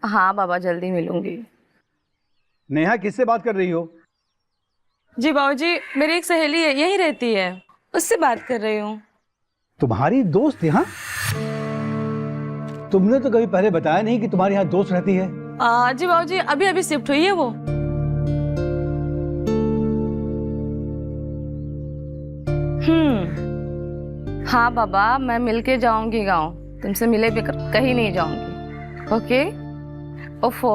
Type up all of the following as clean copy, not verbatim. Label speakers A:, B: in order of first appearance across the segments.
A: हाँ बाबा, जल्दी मिलूंगी।
B: नेहा किससे बात कर रही हो?
A: जी बाबूजी, मेरी एक सहेली है, यहीं रहती है, उससे बात कर रही हूँ।
B: तुम्हारी दोस्त यहाँ? तुमने तो कभी पहले बताया नहीं कि तुम्हारे यहाँ दोस्त रहती है।
A: जी बाबूजी, अभी अभी शिफ्ट हुई है वो। हाँ बाबा, मैं मिलके जाऊंगी गाँव, तुमसे मिले बिकर कहीं नहीं जाऊंगी। ओके? ओफो,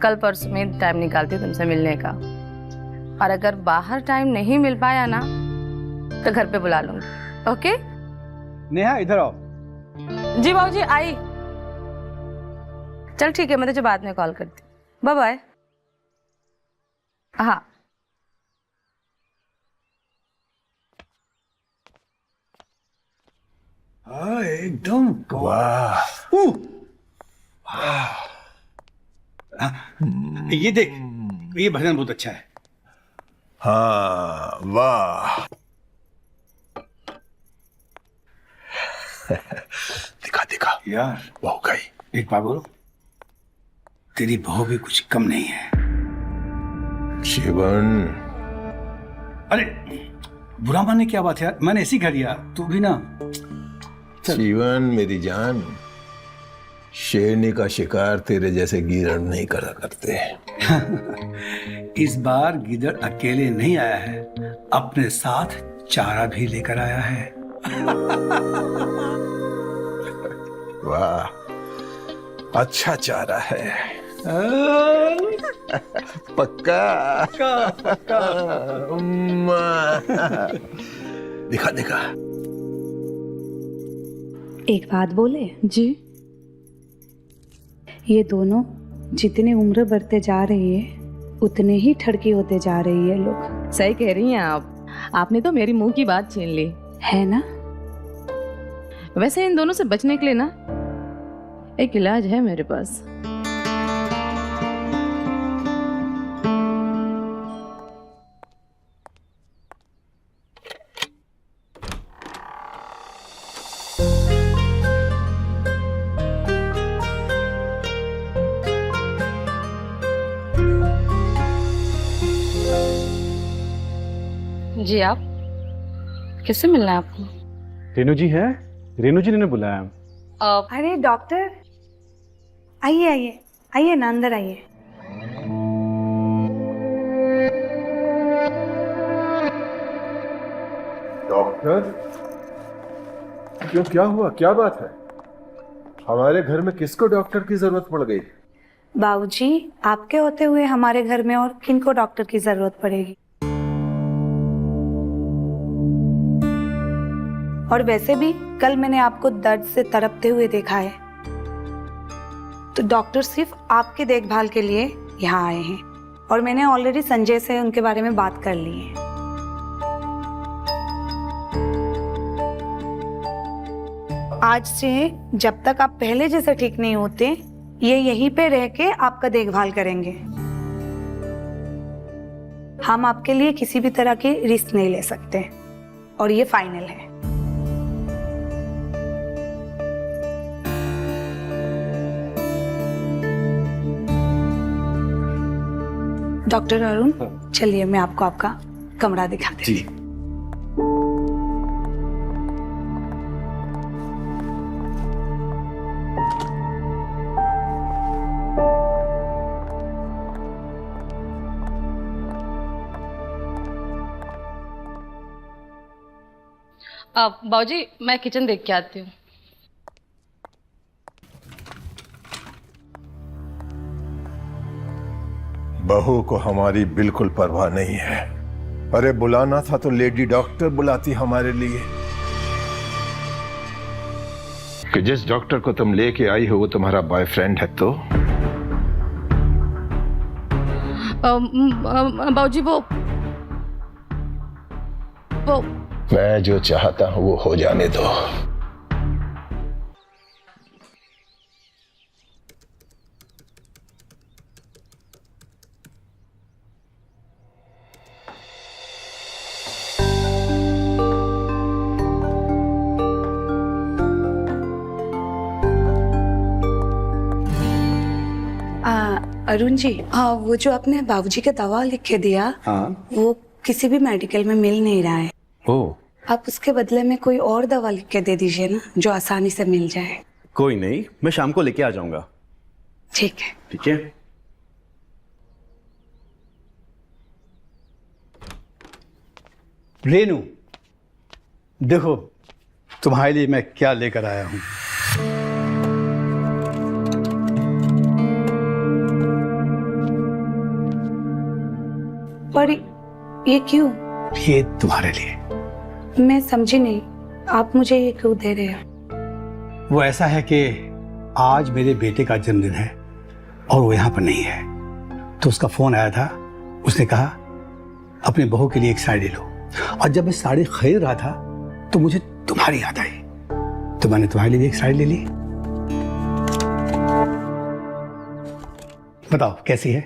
A: कल परसों में टाइम निकालती हूँ तुमसे मिलने का, और अगर बाहर टाइम नहीं मिल पाया ना तो घर पे बुला लूंगी। ओके?
B: नेहा इधर आओ।
A: जी बाबूजी, आई। चल ठीक है, मैं तुझे बाद में कॉल करती हूँ। Bye bye. हाँ।
B: हाँ एकदम
C: वाह।
B: ये देख, ये भजन बहुत अच्छा है।
C: हाँ वाह। दिखा दिखा
B: यार
C: बहू गई।
B: एक बात बोलो, तेरी बहू भी कुछ कम नहीं है।
C: शिवन,
B: अरे बुरा मानने क्या बात है यार, मैंने ऐसी कर दिया, तू भी ना।
C: जीवन मेरी जान, शेरनी का शिकार तेरे जैसे गीदड़ नहीं करा करते।
B: इस बार गिदड़ अकेले नहीं आया है, अपने साथ चारा भी लेकर आया है।
C: वाह, अच्छा चारा है। पक्का उम्मा। दिखा दिखा।
D: एक बात बोले
A: जी।
D: ये दोनों जितनी उम्र बढ़ते जा रही है उतने ही ठड़की होते जा रही है लोग।
A: सही कह रही हैं आप, आपने तो मेरी मुंह की बात छीन ली
D: है ना?
A: वैसे इन दोनों से बचने के लिए ना एक इलाज है मेरे पास। जी, आप किससे मिलना है आपको?
E: रेनू जी है, रेनू जी ने बुलाया।
D: अरे डॉक्टर, आइए आइए आइए ना, अंदर आइए।
F: डॉक्टर, क्यों, क्या हुआ, क्या बात है? हमारे घर में किसको डॉक्टर की जरूरत पड़ गई?
D: बाबूजी, आपके होते हुए हमारे घर में और किनको डॉक्टर की जरूरत पड़ेगी? और वैसे भी कल मैंने आपको दर्द से तड़पते हुए देखा है, तो डॉक्टर सिर्फ आपकी देखभाल के लिए यहाँ आए हैं, और मैंने ऑलरेडी संजय से उनके बारे में बात कर ली है। आज से जब तक आप पहले जैसे ठीक नहीं होते, ये यहीं पे रह के आपका देखभाल करेंगे। हम आपके लिए किसी भी तरह की रिस्क नहीं ले सकते, और ये फाइनल है। डॉक्टर अरुण, चलिए मैं आपको आपका कमरा दिखा देती हूँ।
A: अब बाबूजी, मैं किचन देख के आती हूँ।
C: बहू को हमारी बिल्कुल परवाह नहीं है। अरे बुलाना था तो लेडी डॉक्टर बुलाती हमारे लिए। कि जिस डॉक्टर को तुम लेके आई हो वो तुम्हारा बॉयफ्रेंड है तो?
A: बाबूजी, वो
C: मैं जो चाहता हूं वो हो जाने दो।
D: अरुण जी, वो जो आपने बाबूजी के दवा लिख के दिया,
B: हाँ।
D: वो किसी भी मेडिकल में मिल नहीं रहा है।
E: ओह,
D: आप उसके बदले में कोई और दवा लिख के दे दीजिए ना, जो आसानी से मिल जाए।
E: कोई नहीं, मैं शाम को लेके आ जाऊंगा।
D: ठीक है।
E: ठीक है।
B: रेनू, देखो तुम्हारे लिए मैं क्या लेकर आया हूँ।
D: पर ये क्यों?
B: ये तुम्हारे लिए।
D: मैं समझी नहीं, आप मुझे ये क्यों दे रहे हो?
B: वो ऐसा है कि आज मेरे बेटे का जन्मदिन है और वो यहाँ पर नहीं है, तो उसका फोन आया था। उसने कहा अपनी बहू के लिए एक साड़ी ले लो, और जब मैं साड़ी खरीद रहा था तो मुझे तुम्हारी याद आई, तो मैंने तुम्हारे लिए भी एक साड़ी ले ली। बताओ कैसी है?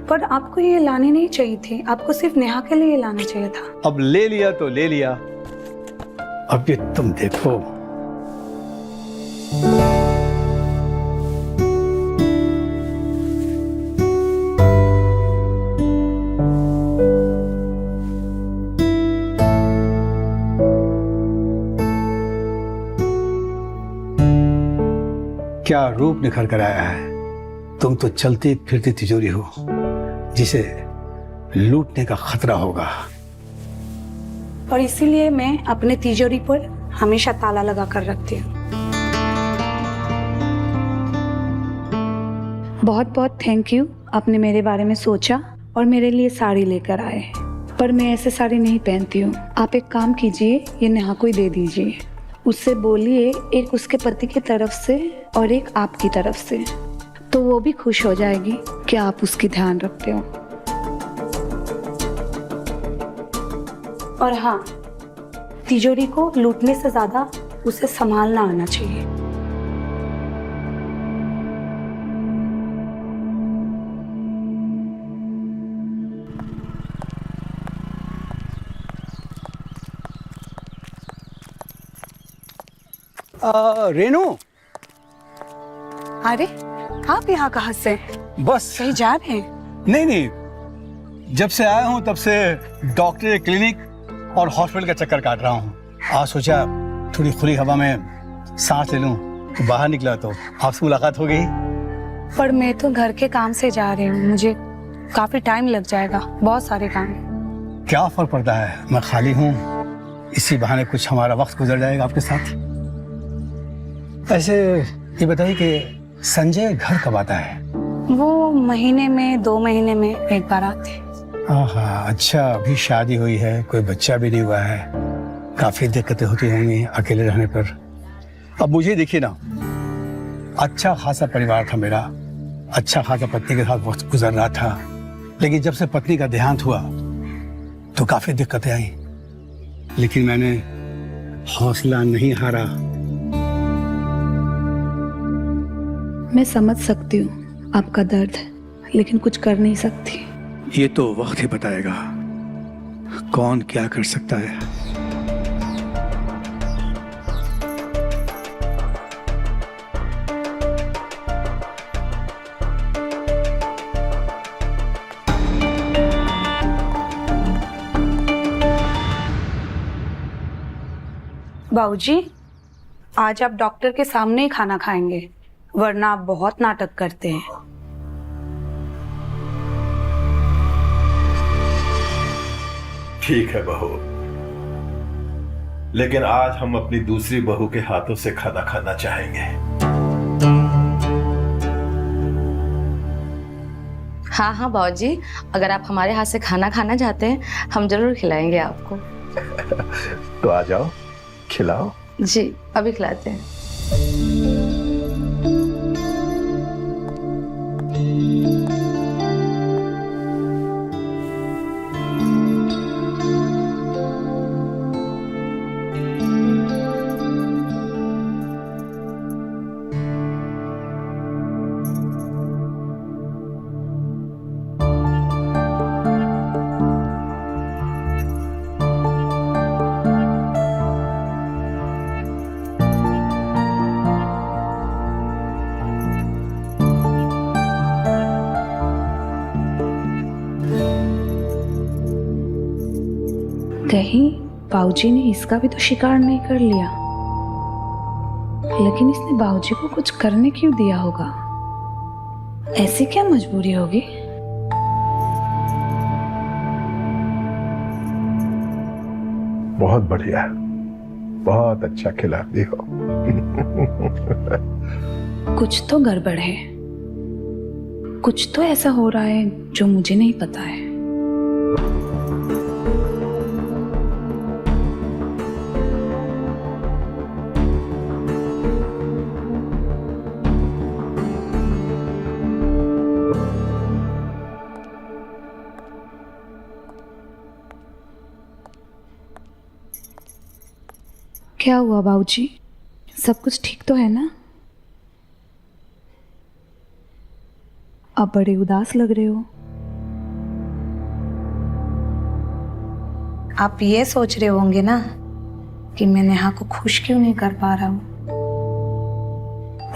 D: पर आपको ये लानी नहीं चाहिए थी, आपको सिर्फ नेहा के लिए लाना चाहिए था।
B: अब ले लिया तो ले लिया, अब ये तुम देखो। क्या रूप निखर कर आया है। तुम तो चलती फिरती तिजोरी हो, जिसे लूटने का खतरा होगा।
D: और इसीलिए मैं अपने तिजोरी पर हमेशा ताला लगा कर रखती हूँ। बहुत बहुत थैंक यू, आपने मेरे बारे में सोचा और मेरे लिए साड़ी लेकर आए। पर मैं ऐसे साड़ी नहीं पहनती हूँ। आप एक काम कीजिए, ये नेहा को ही दे दीजिए। उससे बोलिए, एक उसके पति की तरफ से और एक आपकी तरफ से, तो वो भी खुश हो जाएगी कि आप उसकी ध्यान रखते हो। और हाँ, तिजोरी को लूटने से ज्यादा उसे संभालना आना चाहिए।
B: रेनू,
D: अरे आप यहाँ कहाँ से?
B: बस
D: कहीं जा रहे हैं?
B: नहीं नहीं, जब से आया हूँ तब से डॉक्टर, क्लिनिक और हॉस्पिटल का चक्कर काट रहा हूँ। आज सोचा थोड़ी खुली हवा में सांस ले लूं, तो बाहर निकला तो आपसे मुलाकात हो गई।
D: पर मैं तो घर के काम से जा रही हूँ, मुझे काफी टाइम लग जाएगा, बहुत सारे काम।
B: क्या फर्क पड़ता है, मैं खाली हूँ, इसी बहाने कुछ हमारा वक्त गुजर जाएगा आपके साथ। ऐसे ये बताइए कि संजय घर कब आता है?
D: वो महीने में 2 महीने में एक बार आते।
B: हाँ, अच्छा, अभी शादी हुई है, कोई बच्चा भी नहीं हुआ है, काफी दिक्कतें होती होंगी अकेले रहने पर। अब मुझे देखिए ना, अच्छा खासा परिवार था मेरा, अच्छा खासा पत्नी के साथ वक्त गुजर रहा था, लेकिन जब से पत्नी का देहांत हुआ तो काफी दिक्कतें आई, लेकिन मैंने हौसला नहीं हारा।
D: मैं समझ सकती हूँ आपका दर्द, लेकिन कुछ कर नहीं सकती।
B: ये तो वक्त ही बताएगा कौन क्या कर सकता है।
D: बाबूजी, आज आप डॉक्टर के सामने ही खाना खाएंगे, वरना आप बहुत नाटक करते हैं।
C: ठीक है बहू, लेकिन आज हम अपनी दूसरी बहू के हाथों से खाना खाना चाहेंगे।
A: हाँ हाँ बाबूजी, अगर आप हमारे हाथ से खाना खाना चाहते हैं, हम जरूर खिलाएंगे आपको।
C: तो आ जाओ, खिलाओ।
A: जी, अभी खिलाते हैं।
D: कहीं बाबूजी ने इसका भी तो शिकार नहीं कर लिया, लेकिन इसने बाबूजी को कुछ करने क्यों दिया होगा? ऐसी क्या मजबूरी होगी?
F: बहुत बढ़िया, बहुत अच्छा खिलाती हो।
D: कुछ तो गड़बड़ है, कुछ तो ऐसा हो रहा है जो मुझे नहीं पता है। क्या हुआ बाबूजी? सब कुछ ठीक तो है ना? आप बड़े उदास लग रहे हो। आप ये सोच रहे होंगे ना कि मैं नेहा को खुश क्यों नहीं कर पा रहा हूं।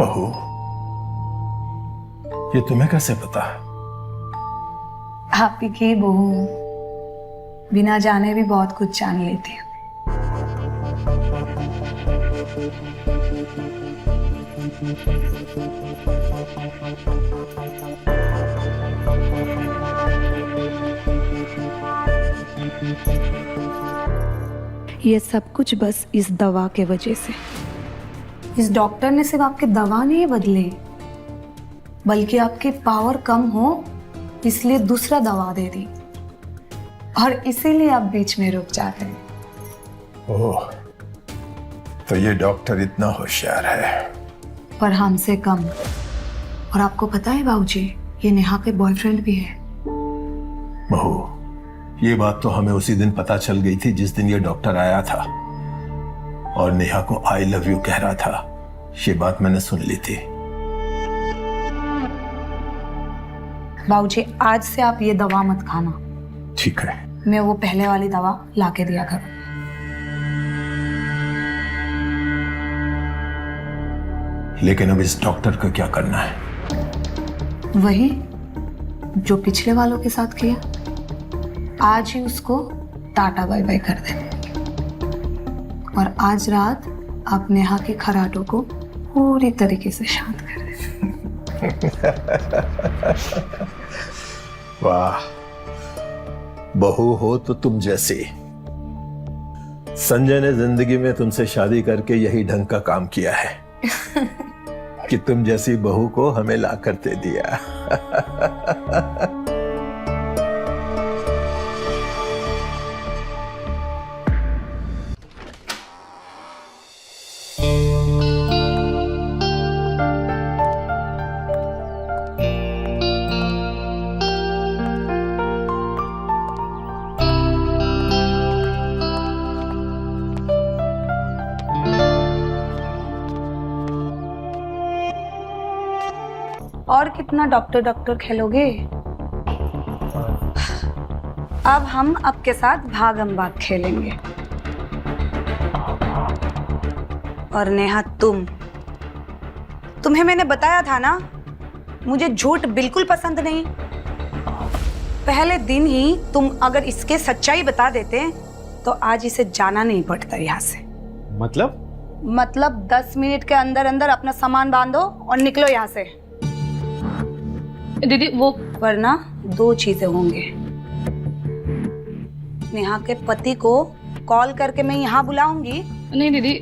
C: बहू, ये तुम्हें कैसे पता?
D: आप ही की बहू बिना जाने भी बहुत कुछ जान लेती हूँ। ये सब कुछ बस इस दवा के वजह से। इस डॉक्टर ने सिर्फ आपके दवा नहीं बदले, बल्कि आपकी पावर कम हो इसलिए दूसरा दवा दे दी, और इसीलिए आप बीच में रुक जाते हैं।
C: ओह, तो ये डॉक्टर इतना होशियार है।
D: पर हमसे कम। और आपको पता है बाबूजी, ये नेहा के बॉयफ्रेंड भी है।
C: बहू, ये बात तो हमें उसी दिन पता चल गई थी जिस दिन ये डॉक्टर आया था और नेहा को आई लव यू कह रहा था। ये बात मैंने सुन ली थी।
D: बाबूजी, आज से आप ये दवा मत खाना।
C: ठीक है।
D: मैं वो पहले वाली दवा लाके दिया करूँ।
C: लेकिन अब इस डॉक्टर का क्या करना है?
D: वही जो पिछले वालों के साथ किया। आज ही उसको टाटा बाय बाय कर दें, और आज रात आप नेहा के खराटों को पूरी तरीके से शांत कर दें।
C: वाह, बहू हो तो तुम जैसी। संजय ने जिंदगी में तुमसे शादी करके यही ढंग का काम किया है कि तुम जैसी बहू को हमें ला कर दे दिया।
D: और कितना डॉक्टर डॉक्टर खेलोगे? अब हम आपके साथ भागम भाग खेलेंगे। और नेहा, तुम्हें मैंने बताया था ना, मुझे झूठ बिल्कुल पसंद नहीं। पहले दिन ही तुम अगर इसके सच्चाई बता देते तो आज इसे जाना नहीं पड़ता यहाँ से।
E: मतलब
D: 10 मिनट के अंदर अंदर अपना सामान बांधो और निकलो यहाँ से,
A: दीदी वो।
D: वरना 2 चीजें होंगे। नेहा के पति को कॉल करके मैं यहाँ बुलाऊंगी।
A: नहीं दीदी,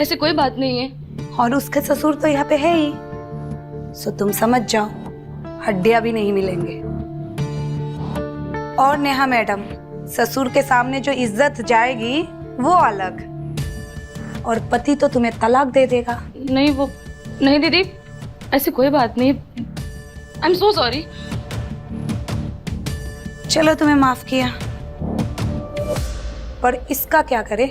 A: ऐसी कोई बात नहीं है।
D: और उसके ससुर तो यहाँ पे है ही, सो तुम समझ जाओ, हड्डियां भी नहीं मिलेंगे। और नेहा मैडम, ससुर के सामने जो इज्जत जाएगी वो अलग, और पति तो तुम्हें तलाक दे देगा।
A: नहीं दीदी, ऐसी कोई बात नहीं। I am so sorry.
D: चलो, तुम्हें माफ किया, पर इसका क्या करे?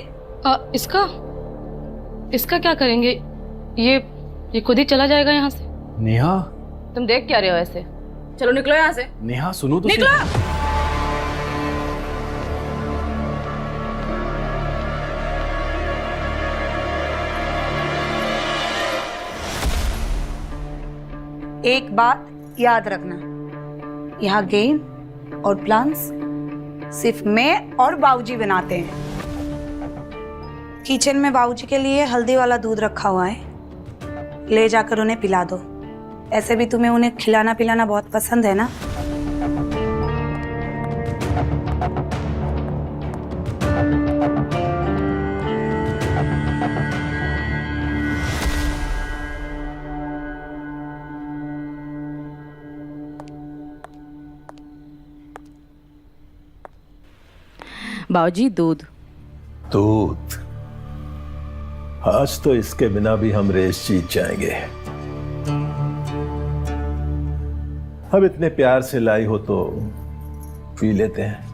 A: इसका क्या करेंगे? ये खुद ही चला जाएगा यहाँ से।
E: नेहा,
A: तुम देख क्या रहे हो ऐसे? चलो निकलो यहाँ से।
E: नेहा सुनो तो
A: निकलो।
D: एक बात याद रखना, यहाँ गेम और प्लान्स सिर्फ मैं और बाबूजी बनाते हैं। किचन में बाबूजी के लिए हल्दी वाला दूध रखा हुआ है, ले जाकर उन्हें पिला दो। ऐसे भी तुम्हें उन्हें खिलाना पिलाना बहुत पसंद है ना।
A: बाबूजी दूध।
C: दूध? आज तो इसके बिना भी हम रेस जीत जाएंगे। अब इतने प्यार से लाई हो तो पी लेते हैं।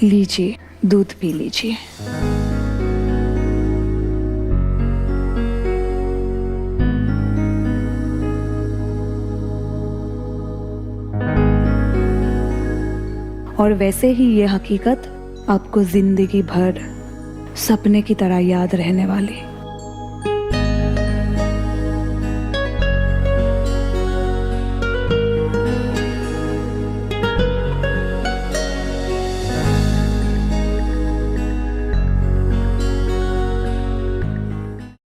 D: लीजिए, दूध पी लीजिए। और वैसे ही ये हकीकत आपको जिंदगी भर सपने की तरह याद रहने वाली।